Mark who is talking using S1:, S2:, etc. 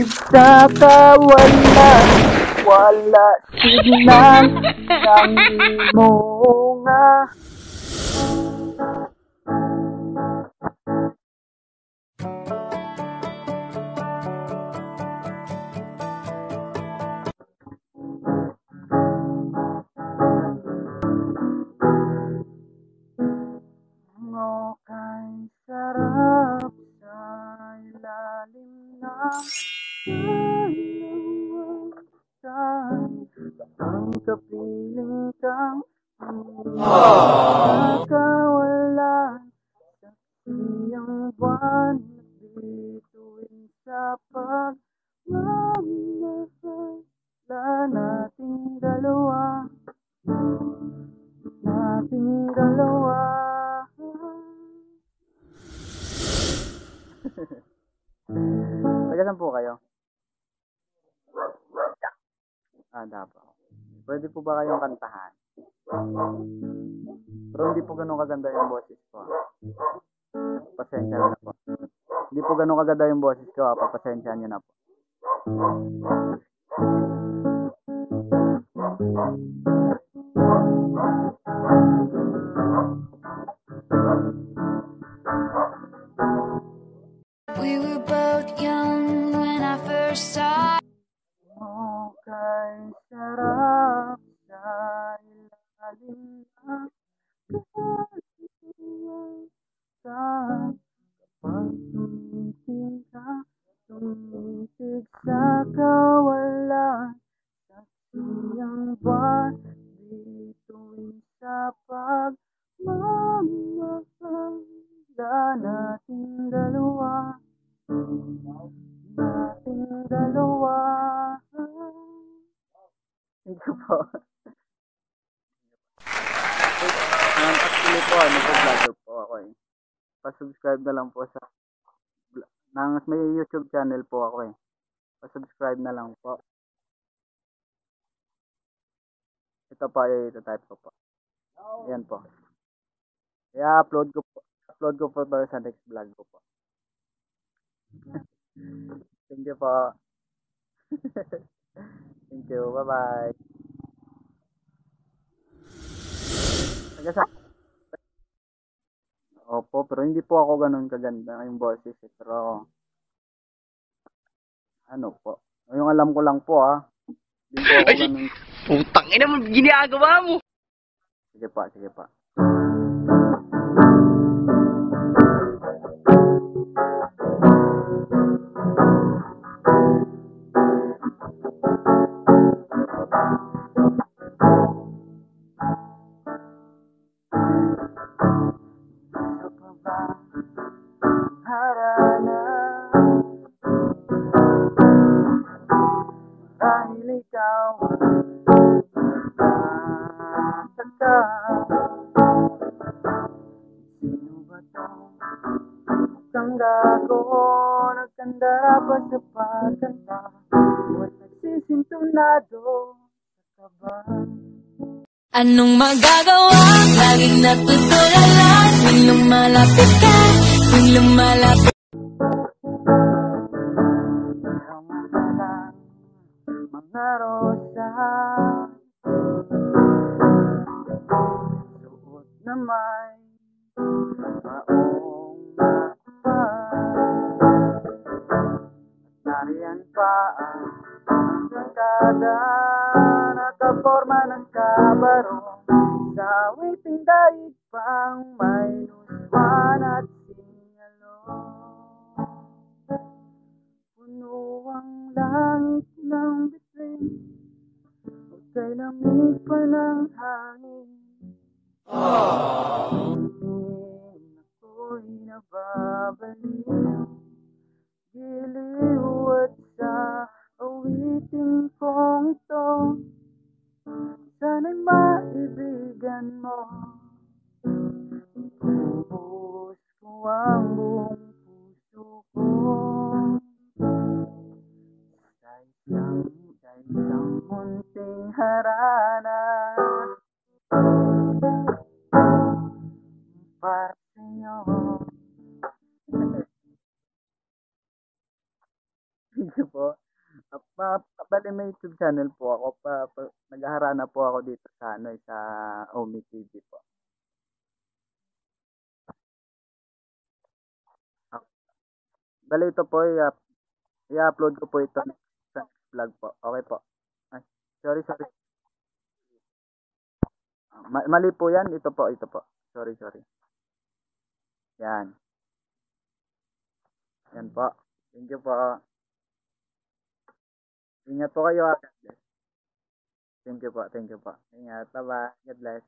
S1: sa kawalan, wala silang nangimunga. Mo kay sarap sa ilalim ng kalawakan, ang kapiling kang sa kawalan, sa iyong buwan bituin sa pagmamahal nating dalawa, nating dalawa. Taga saan po kayo? Davao. Pwede po ba kayong kantahan? Pero hindi po ganun kaganda yung boses ko. Pasensya na po. Hindi po ganun kaganda yung boses ko. Papasensya nyo na po.
S2: We were both young when I first saw.
S1: Mo kay sarap sa ilalim ng kalawakan, kapag tumitig ka, tumitig sa kawalan, sa siyang buwan bituin sa pagmamahal nating dalawa, nating dalawa. Thank you po. Actually po, vlogger po ako eh. Pa-subscribe na lang po sa may YouTube channel po ako eh. Pa-subscribe na lang po. Ito pa, ito type ko po. Ayan po. Kaya upload ko po para sa next vlog ko po. Thank you po. Thank you. Bye-bye. Opo, pero hindi po ako ganun kaganda yung boses eh. Pero ano po. Yung alam ko lang po Hindi po ako ganun.
S3: Putang ina mo, ginagawa mo.
S1: Sige pa, sige pa. Dahil ikaw taka, sino ba to? Mukhang gago, nagkandara pa sa pagkanta, at nagsisintunado sa kaba.
S2: Anong magagawa? Laging natutulala. Tuwing lumalapit ka, tuwing lumalapit.
S1: Mga rosa, suot na may maong nakapal, at nariyan pa ang barkada, nakaporma ng kabaro, sa witing daig pang may nuswan at singalong. Puno ang langit ng bituin, kay lamig pa ng hangin. Ako'y nababaliw, giliw at sa awitin kong ito, sana'y maibigan mo. Bubuhos ko ang buong puso ko sa isang munting harana, para sa'yo. Thank you po. YouTube channel po ako. Naghaharana po ako dito sa sa Omi TV po. Ah, Bale ito po, i-upload ko po ito sa next vlog po. Okay po. Ay, sorry, sorry. Mali po yan. Ito po, ito po. Sorry, sorry. Yan. Yan po. Thank you po. Ingat po kayo. Thank you po. Thank you po. Ingat. Bye-bye. God bless.